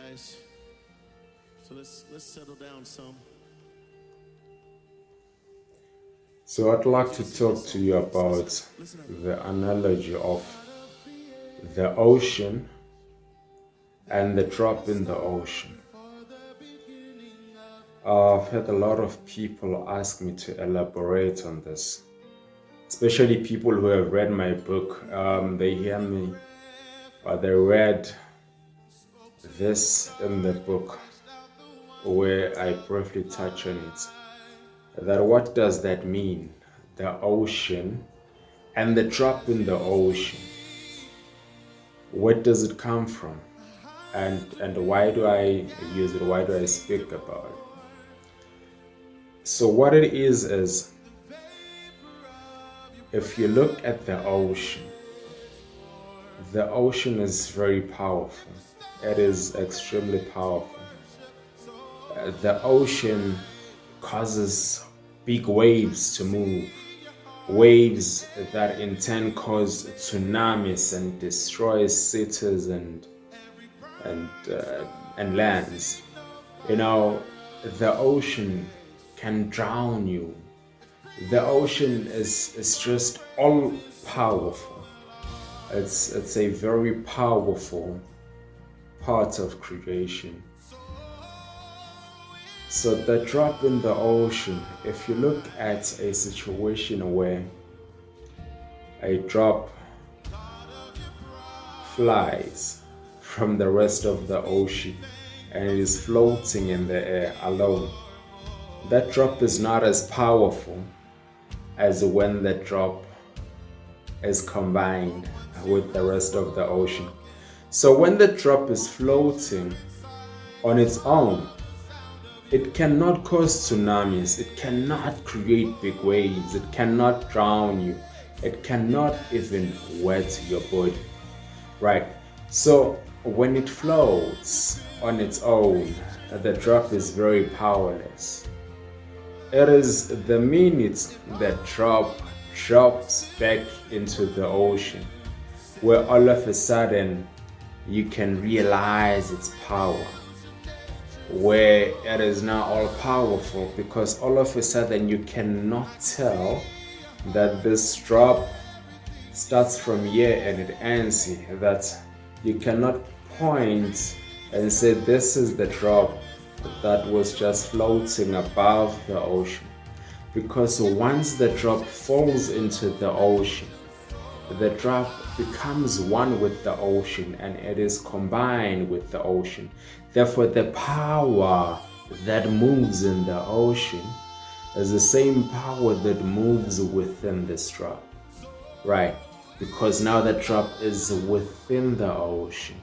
guys. So let's settle down some. So I'd like to talk to you about the analogy of the ocean and the drop in the ocean. I've had a lot of people ask me to elaborate on this, especially people who have read my book. They hear me, or they read this in the book where I briefly touch on it. That what does that mean? The ocean and the drop in the ocean. Where does it come from? And why do I use it? Why do I speak about it? So what it is if you look at the ocean is very powerful. It is extremely powerful. The ocean causes big waves to move, waves that in turn cause tsunamis and destroy cities and lands. You know, the ocean can drown you. The ocean is just all powerful. It's a very powerful part of creation. So the drop in the ocean, if you look at a situation where a drop flies from the rest of the ocean and it is floating in the air alone, that drop is not as powerful as when the drop is combined with the rest of the ocean. So when the drop is floating on its own, it cannot cause tsunamis, it cannot create big waves, it cannot drown you, it cannot even wet your body, right? So when it floats on its own, the drop is very powerless. It is the minute that drop drops back into the ocean where all of a sudden you can realize its power, where it is now all powerful, because all of a sudden you cannot tell that this drop starts from here and it ends here, that you cannot point and say this is the drop that was just floating above the ocean, because once the drop falls into the ocean, the drop becomes one with the ocean and it is combined with the ocean. Therefore, the power that moves in the ocean is the same power that moves within this drop, right? Because now the drop is within the ocean.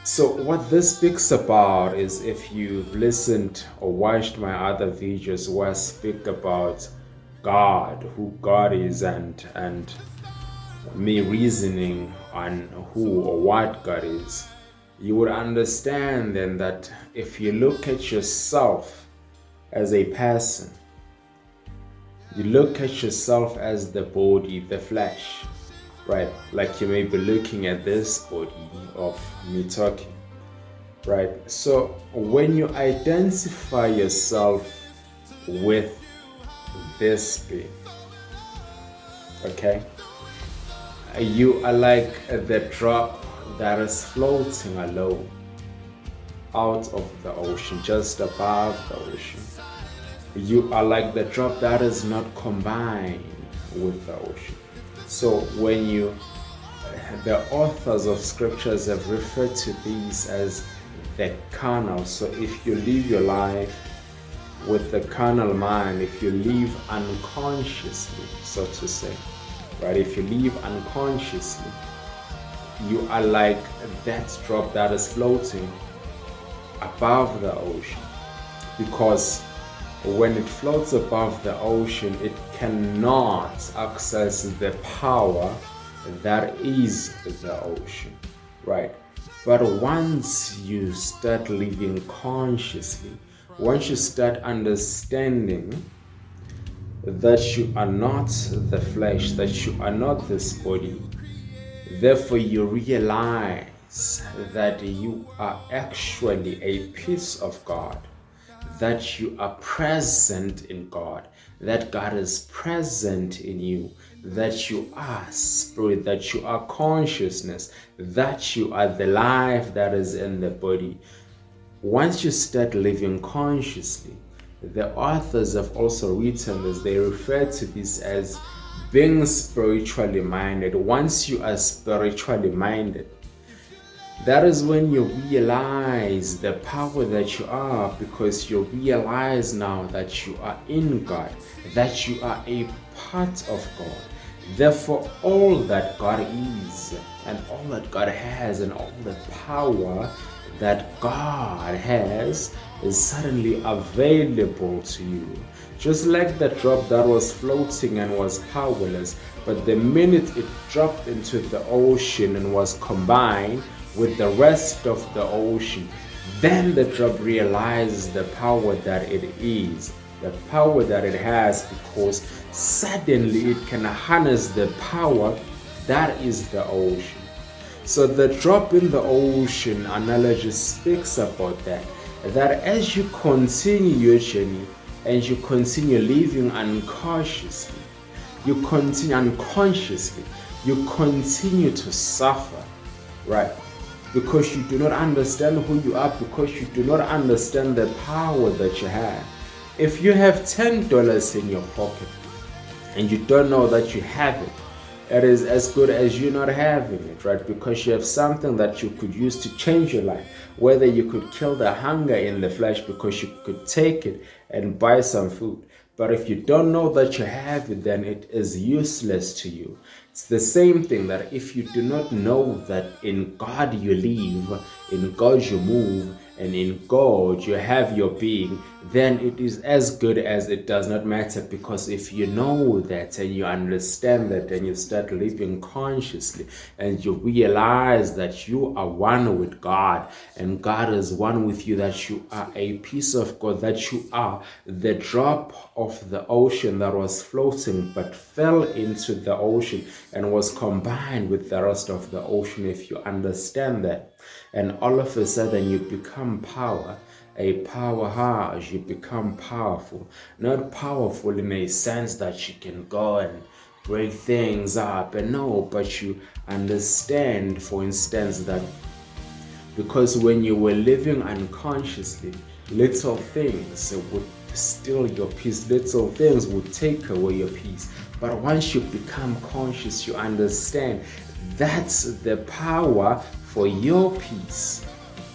So what this speaks about is, if you've listened or watched my other videos where I speak about God, who God is, and me reasoning on who or what God is, you would understand then that if you look at yourself as a person, you look at yourself as the body, the flesh, right? Like you may be looking at this body of me talking, right? So when you identify yourself with this being, okay, you are like the drop that is floating alone out of the ocean, just above the ocean. You are like the drop that is not combined with the ocean. So when the authors of scriptures have referred to these as the carnal. So if you live your life with the carnal mind, if you live unconsciously, so to say, right? If you live unconsciously, you are like that drop that is floating above the ocean, because when it floats above the ocean, it cannot access the power that is the ocean, right? But once you start living consciously, once you start understanding that you are not the flesh, that you are not this body, therefore you realize that you are actually a piece of God, that you are present in God, that God is present in you, that you are spirit, that you are consciousness, that you are the life that is in the body. Once you start living consciously, the authors have also written this, they refer to this as being spiritually minded. Once you are spiritually minded, that is when you realize the power that you are, because you realize now that you are in God, that you are a part of God. Therefore, all that God is, and all that God has, and all the power that God has is suddenly available to you. Just like the drop that was floating and was powerless, but the minute it dropped into the ocean and was combined with the rest of the ocean, then the drop realizes the power that it is, the power that it has, because suddenly it can harness the power that is the ocean. So the drop in the ocean analogy speaks about that as you continue your journey and you continue living unconsciously, you continue to suffer, right? Because you do not understand who you are, because you do not understand the power that you have. If you have $10 in your pocket and you don't know that you have it, it is as good as you not having it, right? Because you have something that you could use to change your life. Whether you could kill the hunger in the flesh because you could take it and buy some food. But if you don't know that you have it, then it is useless to you. It's the same thing that if you do not know that in God you live, in God you move, and in God you have your being, then it is as good as it does not matter. Because if you know that and you understand that and you start living consciously and you realize that you are one with God and God is one with you, that you are a piece of God, that you are the drop of the ocean that was floating but fell into the ocean and was combined with the rest of the ocean. If you understand that, and all of a sudden you become a powerhouse, you become powerful. Not powerful in a sense that you can go and break things up, and no, but you understand, for instance, that because when you were living unconsciously, little things would steal your peace, little things would take away your peace. But once you become conscious, you understand that's the power for your peace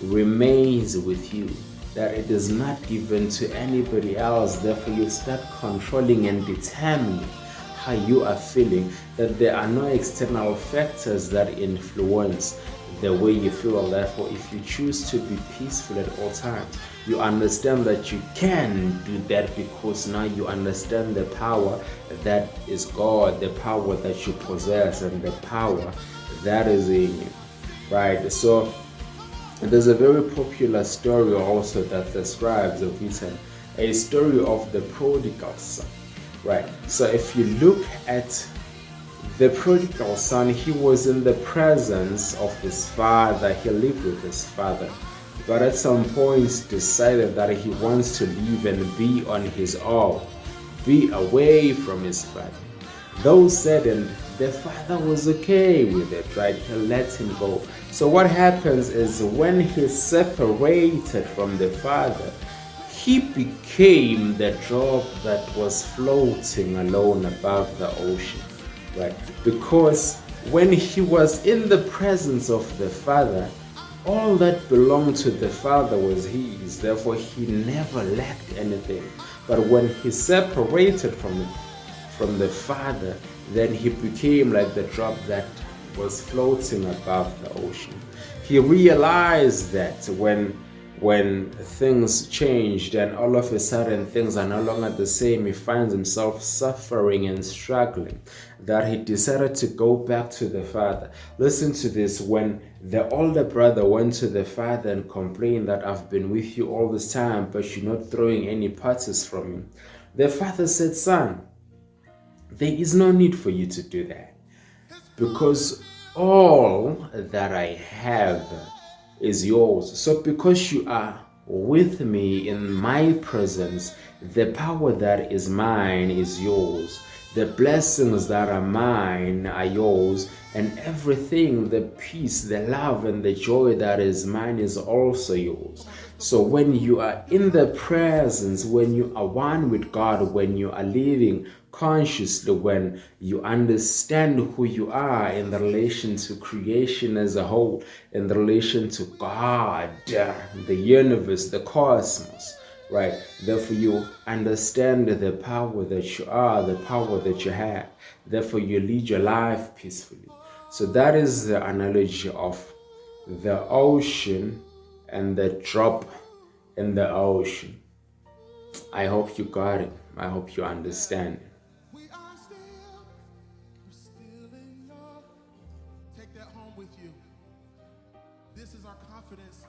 remains with you, that it is not given to anybody else. Therefore, you start controlling and determining how you are feeling, that there are no external factors that influence the way you feel. Therefore, if you choose to be peaceful at all times, you understand that you can do that, because now you understand the power that is God, the power that you possess, and the power that is in you, right? So there's a very popular story also that the scribes have written, a story of the prodigal son, right? So if you look at the prodigal son, he was in the presence of his father, he lived with his father, but at some point decided that he wants to leave and be on his own, be away from his father. Though saddened, the father was okay with it, right? He let him go. So what happens is when he separated from the father, he became the drop that was floating alone above the ocean, right? Because when he was in the presence of the father, all that belonged to the father was his. Therefore, he never lacked anything. But when he separated from the father, then he became like the drop that was floating above the ocean. He realized that when things changed and all of a sudden things are no longer the same, he finds himself suffering and struggling, that he decided to go back to the father. Listen to this. When the older brother went to the father and complained that I've been with you all this time, but you're not throwing any parties from me, the father said, son, there is no need for you to do that, because all that I have is yours. So because you are with me in my presence, the power that is mine is yours. The blessings that are mine are yours, and everything, the peace, the love, and the joy that is mine is also yours. So when you are in the presence, when you are one with God, when you are living consciously, when you understand who you are in the relation to creation as a whole, in the relation to God, the universe, the cosmos, right? Therefore, you understand the power that you are, the power that you have. Therefore, you lead your life peacefully. So that is the analogy of the ocean and the drop in the ocean. I hope you got it. I hope you understand it. We are still, we're still in love. Take that home with you. This is our confidence.